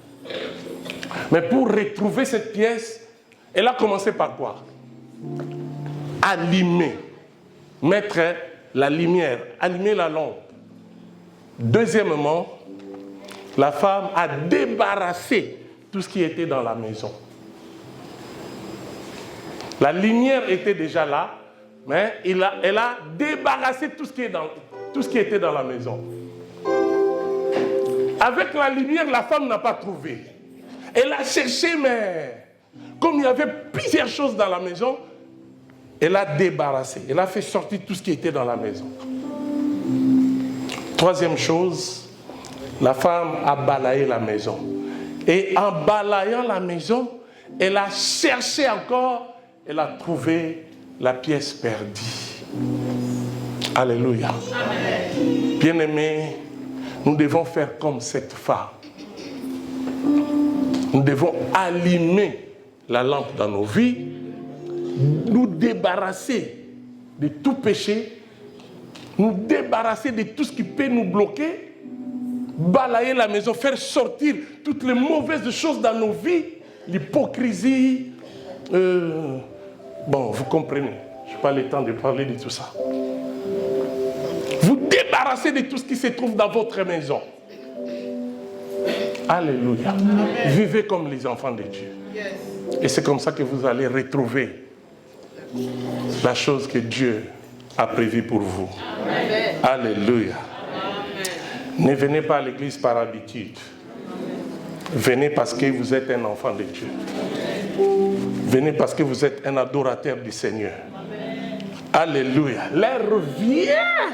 Mais pour retrouver cette pièce, elle a commencé par quoi? Allumer. Mettre la lumière, allumer la lampe. Deuxièmement, la femme a débarrassé tout ce qui était dans la maison. La lumière était déjà là, mais elle a débarrassé tout ce qui était dans la maison. Avec la lumière, la femme n'a pas trouvé. Elle a cherché, mais comme il y avait plusieurs choses dans la maison, elle a débarrassé. Elle a fait sortir tout ce qui était dans la maison. Troisième chose, la femme a balayé la maison. Et en balayant la maison, elle a cherché encore, elle a trouvé la pièce perdue. Alléluia. Amen. Bien-aimés, nous devons faire comme cette femme. Nous devons allumer la lampe dans nos vies, nous débarrasser de tout péché, nous débarrasser de tout ce qui peut nous bloquer, balayer la maison, faire sortir toutes les mauvaises choses dans nos vies, l'hypocrisie. Bon, vous comprenez, je n'ai pas le temps de parler de tout ça. Vous débarrassez de tout ce qui se trouve dans votre maison. Alléluia. Amen. Vivez comme les enfants de Dieu. Yes. Et c'est comme ça que vous allez retrouver la chose que Dieu a prévue pour vous. Amen. Alléluia. Amen. Ne venez pas à l'église par habitude. Venez parce que vous êtes un enfant de Dieu. Venez parce que vous êtes un adorateur du Seigneur. Amen. Alléluia. L'heure vient.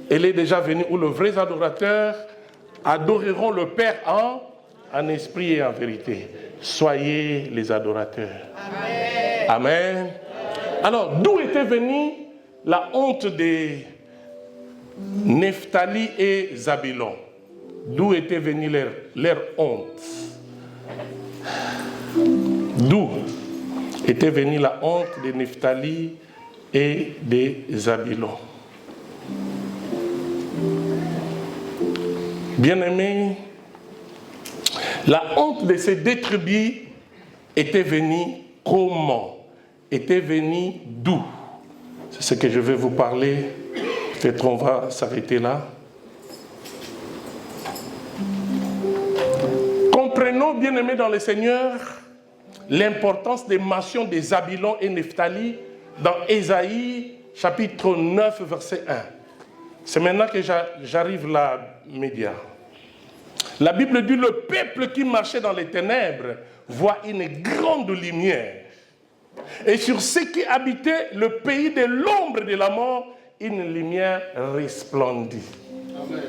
Elle est déjà venue où les vrais adorateurs adoreront le Père en esprit et en vérité. Soyez les adorateurs. Amen. Amen. Alors, d'où était venue la honte Nephtali et Zabulon. D'où était venue leur honte? D'où était venue la honte de Nephtali et de Zabulon? Bien-aimés, la honte de ces deux tribus était venue comment? Était venue d'où? C'est ce que je vais vous parler. Peut-être on va s'arrêter là. Comprenons, bien-aimés dans le Seigneur, l'importance des mentions des Zabulon et Nephtali dans Ésaïe, chapitre 9, verset 1. C'est maintenant que j'arrive là, média. La Bible dit, le peuple qui marchait dans les ténèbres voit une grande lumière. Et sur ceux qui habitaient le pays de l'ombre de la mort, une lumière resplendit. Amen.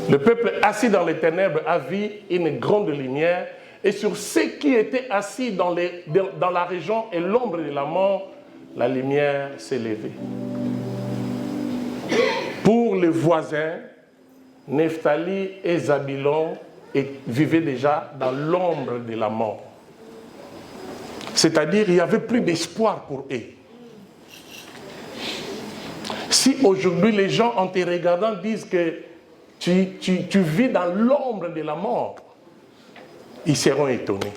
Le peuple assis dans les ténèbres a vu une grande lumière. Et sur ceux qui étaient assis dans la région et l'ombre de la mort, la lumière s'est levée. Pour les voisins, Nephtali et Zabulon vivaient déjà dans l'ombre de la mort. C'est-à-dire qu'il n'y avait plus d'espoir pour eux. Si aujourd'hui les gens en te regardant disent que tu vis dans l'ombre de la mort, ils seront étonnés.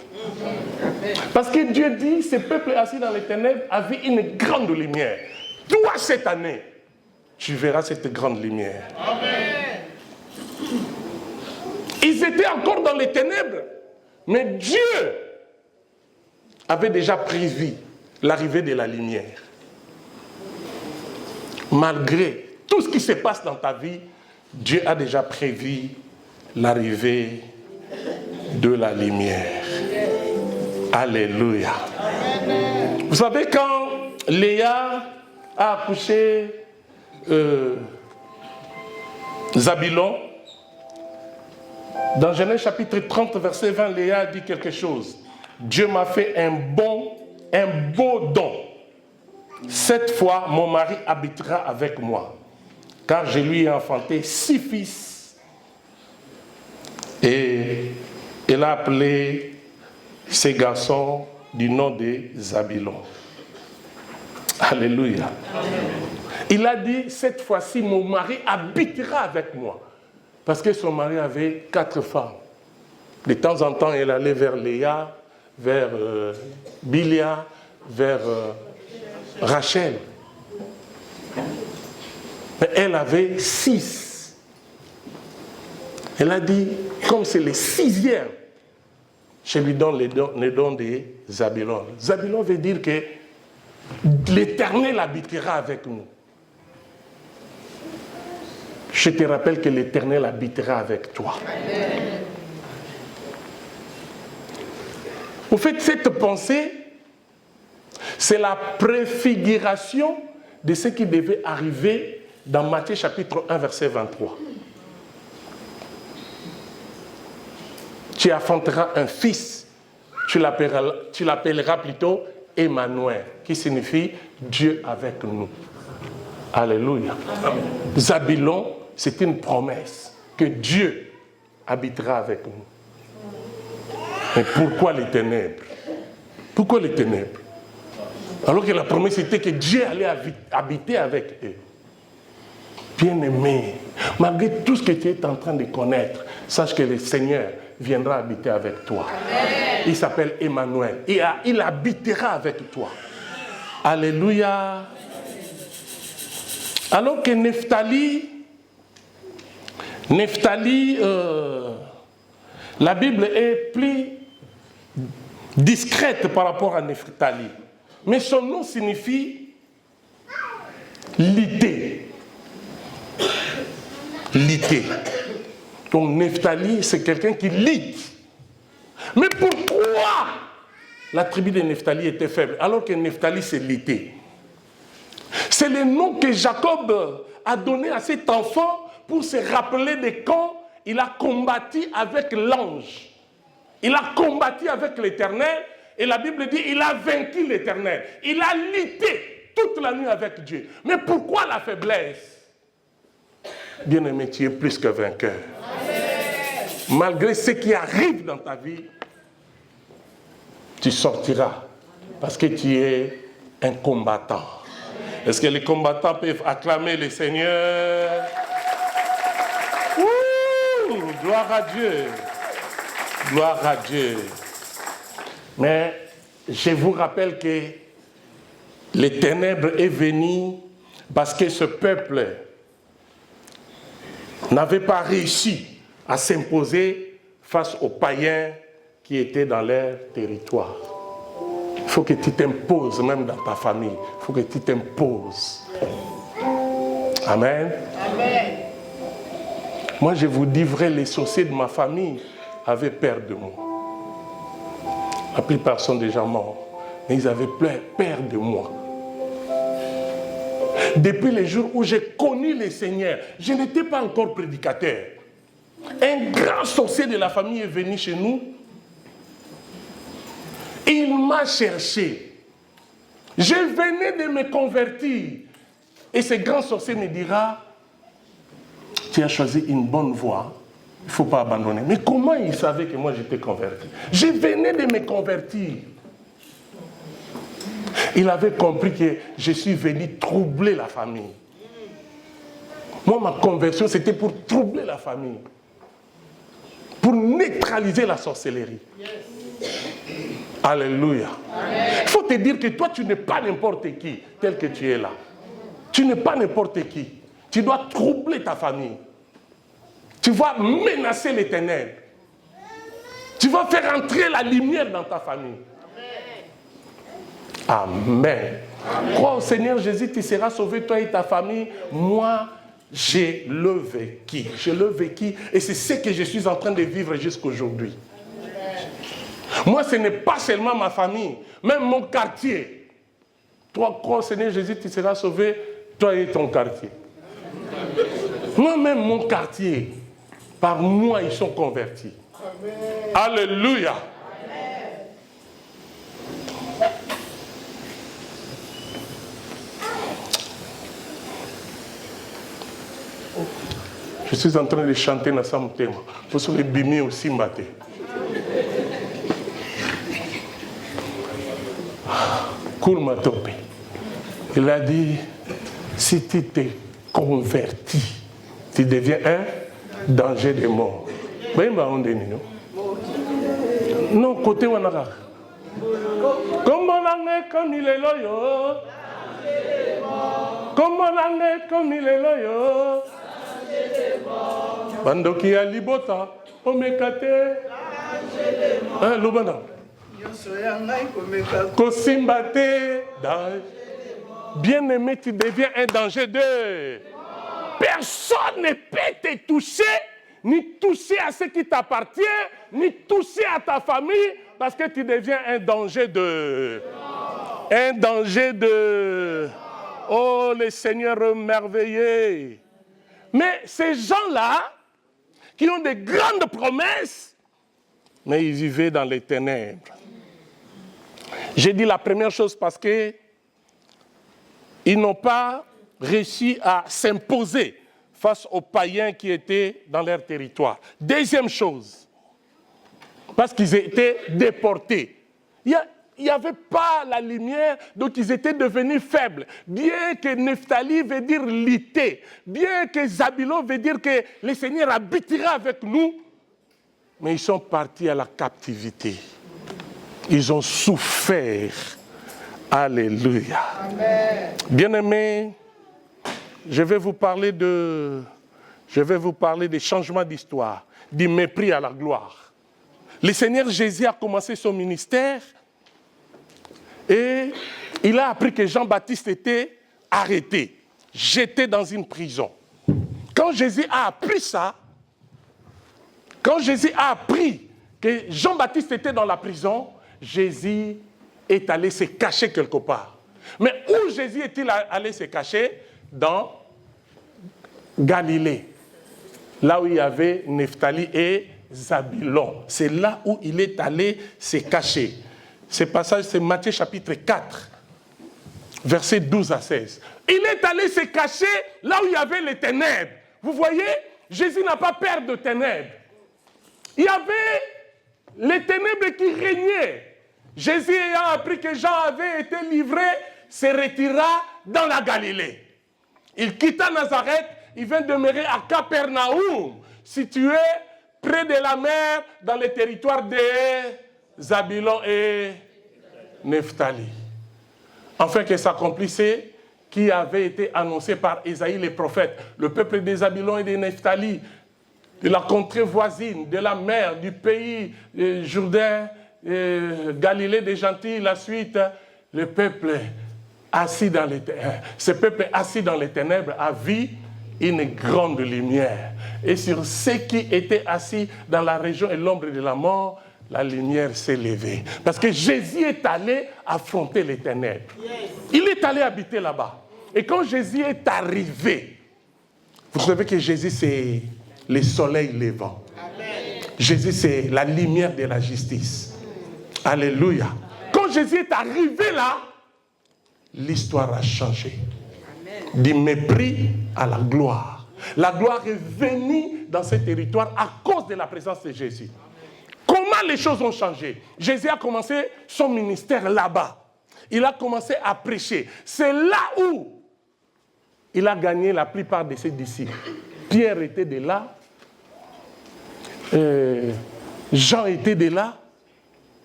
Parce que Dieu dit, ce peuple assis dans les ténèbres a vu une grande lumière. Toi, cette année, tu verras cette grande lumière. Amen. Ils étaient encore dans les ténèbres, mais Dieu avait déjà prévu l'arrivée de la lumière. Malgré tout ce qui se passe dans ta vie, Dieu a déjà prévu l'arrivée de la lumière. Alléluia. Amen. Vous savez, quand Léa a accouché Zabulon, dans Genèse chapitre 30, verset 20, Léa a dit quelque chose. Dieu m'a fait un beau don. Cette fois, mon mari habitera avec moi, car je lui ai enfanté 6 fils. Et elle a appelé ces garçons du nom de Zabulon. Alléluia. Amen. Il a dit, cette fois-ci, mon mari habitera avec moi. Parce que son mari avait 4 femmes. De temps en temps, elle allait vers Léa, vers Bilia, vers Rachel. Mais elle avait 6. Elle a dit, comme c'est le 6e, je lui donne les dons de Zabulon. Zabulon veut dire que l'Éternel habitera avec nous. Je te rappelle que l'Éternel habitera avec toi. Amen. Au fait, cette pensée, c'est la préfiguration de ce qui devait arriver dans Matthieu chapitre 1, verset 23. Tu enfanteras un fils, tu l'appelleras plutôt Emmanuel, qui signifie Dieu avec nous. Alléluia. Amen. Zabulon, c'est une promesse que Dieu habitera avec nous. Mais pourquoi les ténèbres? Pourquoi les ténèbres? Alors que la promesse était que Dieu allait habiter avec eux. Bien-aimé, malgré tout ce que tu es en train de connaître, sache que le Seigneur viendra habiter avec toi. Amen. Il s'appelle Emmanuel. Il habitera avec toi. Alléluia. Alors que Nephtali, la Bible est plus discrète par rapport à Nephtali. Mais son nom signifie lité. Lité. Donc Nephtali, c'est quelqu'un qui lite. Mais pourquoi la tribu de Nephtali était faible alors que Nephtali c'est lité? C'est le nom que Jacob a donné à cet enfant pour se rappeler de quand il a combattu avec l'ange. Il a combattu avec l'Éternel et la Bible dit il a vaincu l'Éternel. Il a lutté toute la nuit avec Dieu. Mais pourquoi la faiblesse? Bien-aimé, tu es plus que vainqueur. Malgré ce qui arrive dans ta vie, tu sortiras parce que tu es un combattant. Est-ce que les combattants peuvent acclamer le Seigneur? Ouh, gloire à Dieu. Gloire à Dieu. Mais je vous rappelle que les ténèbres est venu parce que ce peuple n'avait pas réussi à s'imposer face aux païens qui étaient dans leur territoire. Il faut que tu t'imposes même dans ta famille. Il faut que tu t'imposes. Amen. Amen. Moi, je vous dis vrai, les sorciers de ma famille avaient peur de moi. La plupart sont déjà morts, mais ils avaient peur de moi. Depuis les jours où j'ai connu le Seigneur, je n'étais pas encore prédicateur. Un grand sorcier de la famille est venu chez nous. Il m'a cherché. Je venais de me convertir. Et ce grand sorcier me dira, tu as choisi une bonne voie. Il ne faut pas abandonner. Mais comment il savait que moi j'étais converti? Je venais de me convertir. Il avait compris que je suis venu troubler la famille. Moi, ma conversion, c'était pour troubler la famille. Pour neutraliser la sorcellerie. Yes. Alléluia. Il faut te dire que toi, tu n'es pas n'importe qui, tel que tu es là. Tu n'es pas n'importe qui. Tu dois troubler ta famille. Tu vas menacer les ténèbres. Tu vas faire entrer la lumière dans ta famille. Amen. Amen. Crois au Seigneur Jésus, tu seras sauvé, toi et ta famille. Moi, j'ai le vécu. Je l'ai vécu et c'est ce que je suis en train de vivre jusqu'aujourd'hui. Moi, ce n'est pas seulement ma famille, même mon quartier. Toi, crois au Seigneur Jésus, tu seras sauvé, toi et ton quartier. Moi-même, mon quartier, par moi, ils sont convertis. Amen. Alléluia. Je suis en train de chanter dans son thème. Pour se les bimi aussi maté. Kourma Topé. Il a dit, si tu t'es converti, tu deviens un danger de mort. Non, côté Wanaka. Comment l'on est comme il est loyaux? Comment l'on est comme il est loyaux? Bandoki a libota, omekate. Lubana. Kosimbate. Bien-aimé, tu deviens un danger de. Personne ne peut te toucher, ni toucher à ce qui t'appartient, ni toucher à ta famille, parce que tu deviens un danger de. Un danger de. Oh, le Seigneur merveilleux. Mais ces gens-là, qui ont de grandes promesses, mais ils vivaient dans les ténèbres. J'ai dit la première chose parce que ils n'ont pas réussi à s'imposer face aux païens qui étaient dans leur territoire. Deuxième chose, parce qu'ils étaient déportés. Il n'y avait pas la lumière, donc ils étaient devenus faibles. Bien que Nephtali veut dire lité, bien que Zabulon veut dire que le Seigneur habitera avec nous, mais ils sont partis à la captivité. Ils ont souffert. Alléluia. Amen. Bien-aimés, je vais vous parler des changements d'histoire, du mépris à la gloire. Le Seigneur Jésus a commencé son ministère et il a appris que Jean-Baptiste était arrêté, jeté dans une prison. Quand Jésus a appris ça, quand Jésus a appris que Jean-Baptiste était dans la prison, Jésus est allé se cacher quelque part. Mais où Jésus est-il allé se cacher? Dans Galilée, là où il y avait Nephtali et Zabulon. C'est là où il est allé se cacher. Ce passage, c'est Matthieu chapitre 4, versets 12 à 16. Il est allé se cacher là où il y avait les ténèbres, vous voyez, Jésus n'a pas peur de ténèbres. Il y avait les ténèbres qui régnaient. Jésus ayant appris que Jean avait été livré, se retira dans la Galilée. Il quitta Nazareth, il vint demeurer à Capernaum, situé près de la mer, dans les territoires de Zabulon et Nephtali. Afin que s'accomplissait qui avait été annoncé par Ésaïe les prophètes. Le peuple des Zabulon et de Nephtali, de la contrée voisine, de la mer, du pays Jourdain, Galilée des gentils, la suite, le peuple assis dans les ténèbres. Ce peuple assis dans les ténèbres a vu une grande lumière. Et sur ceux qui étaient assis dans la région et l'ombre de la mort, la lumière s'est levée. Parce que Jésus est allé affronter les ténèbres. Il est allé habiter là-bas. Et quand Jésus est arrivé, vous savez que Jésus c'est le soleil levant. Jésus c'est la lumière de la justice. Alléluia. Quand Jésus est arrivé là, l'histoire a changé. Du mépris à la gloire. La gloire est venue dans ce territoire à cause de la présence de Jésus. Comment les choses ont changé? Jésus a commencé son ministère là-bas. Il a commencé à prêcher. C'est là où il a gagné la plupart de ses disciples. Pierre était de là. Jean était de là.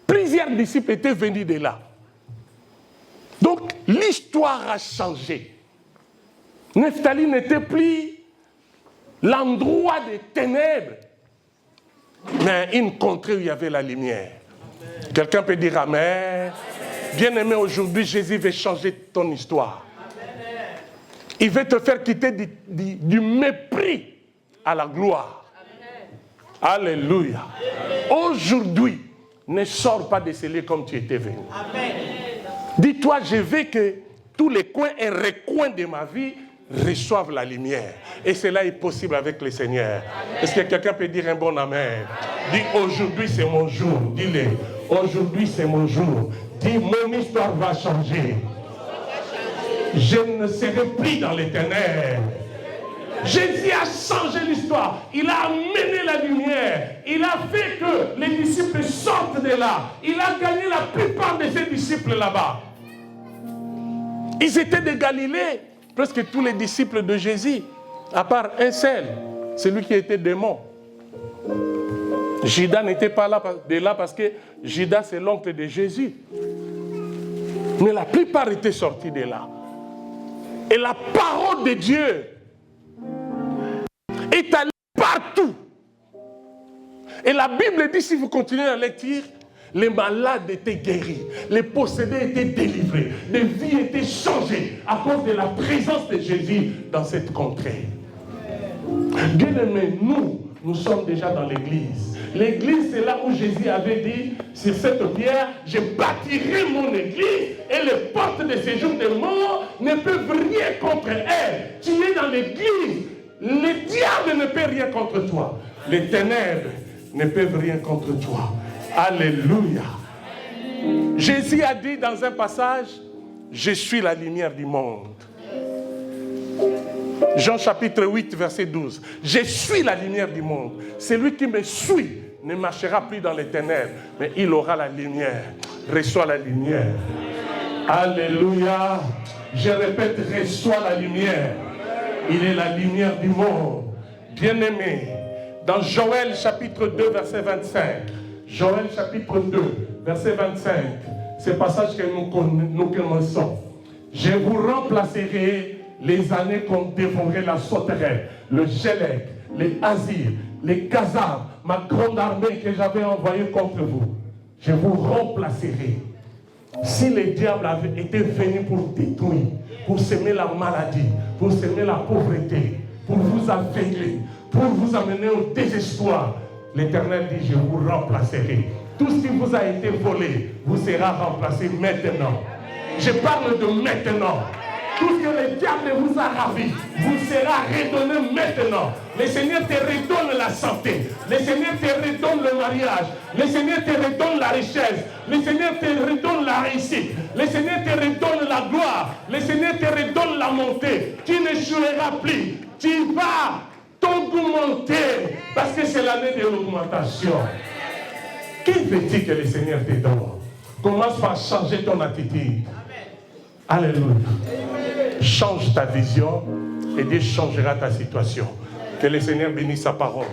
Plusieurs disciples étaient venus de là. Donc, l'histoire a changé. Nephtali n'était plus l'endroit des ténèbres, mais une contrée où il y avait la lumière. Quelqu'un peut dire Amen. Bien-aimé, aujourd'hui, Jésus veut changer ton histoire. Il veut te faire quitter du mépris à la gloire. Alléluia. Aujourd'hui, ne sors pas de ce lieu comme tu étais venu. Dis-toi, je veux que tous les coins et recoins de ma vie reçoivent la lumière. Et cela est possible avec le Seigneur. Est-ce que quelqu'un peut dire un bon Amen? Dis, aujourd'hui c'est mon jour. Dis-le, aujourd'hui c'est mon jour. Dis, mon histoire va changer. Je ne serai plus dans les ténèbres. Jésus a changé l'histoire. Il a amené la lumière. Il a fait que les disciples sortent de là. Il a gagné la plupart de ses disciples là-bas. Ils étaient de Galilée. Presque tous les disciples de Jésus, à part un seul, celui qui était démon. Judas n'était pas là parce que Judas c'est l'oncle de Jésus. Mais la plupart étaient sortis de là. Et la parole de Dieu est allée partout. Et la Bible dit, si vous continuez à lecture, les malades étaient guéris, les possédés étaient délivrés, les vies étaient changées à cause de la présence de Jésus dans cette contrée. Bien-aimés, nous sommes déjà dans l'église. L'église, c'est là où Jésus avait dit, sur cette pierre, je bâtirai mon église et les portes de séjour des morts ne peuvent rien contre elle. Tu es dans l'église, le diable ne peut rien contre toi. Les ténèbres ne peuvent rien contre toi. Alléluia. Jésus a dit dans un passage, je suis la lumière du monde. Jean chapitre 8, verset 12. Je suis la lumière du monde. Celui qui me suit ne marchera plus dans les ténèbres, mais il aura la lumière. Reçois la lumière. Alléluia. Je répète, reçois la lumière. Il est la lumière du monde. Bien-aimé, dans Joël chapitre 2, verset 25. Joël chapitre 2, verset 25. Ce passage que nous commençons. Je vous remplacerai les années qu'on dévorait la sauterelle, le gélec, les asirs, les kazars, ma grande armée que j'avais envoyée contre vous. Je vous remplacerai. Si le diable avait été venu pour détruire, pour semer la maladie, pour semer la pauvreté, pour vous aveugler, pour vous amener au désespoir, l'Éternel dit, je vous remplacerai. Tout ce qui vous a été volé vous sera remplacé maintenant. Je parle de maintenant. Tout ce que le diable vous a ravi vous sera redonné maintenant. Le Seigneur te redonne la santé. Le Seigneur te redonne le mariage. Le Seigneur te redonne la richesse. Le Seigneur te redonne la réussite. Le Seigneur te redonne la gloire. Le Seigneur te redonne la montée. Tu n'échoueras plus. Tu vas t'augmenter, parce que c'est l'année de l'augmentation. Qui veut-il que le Seigneur te donne? Commence par changer ton attitude. Alléluia. Change ta vision et Dieu changera ta situation. Que le Seigneur bénisse sa parole.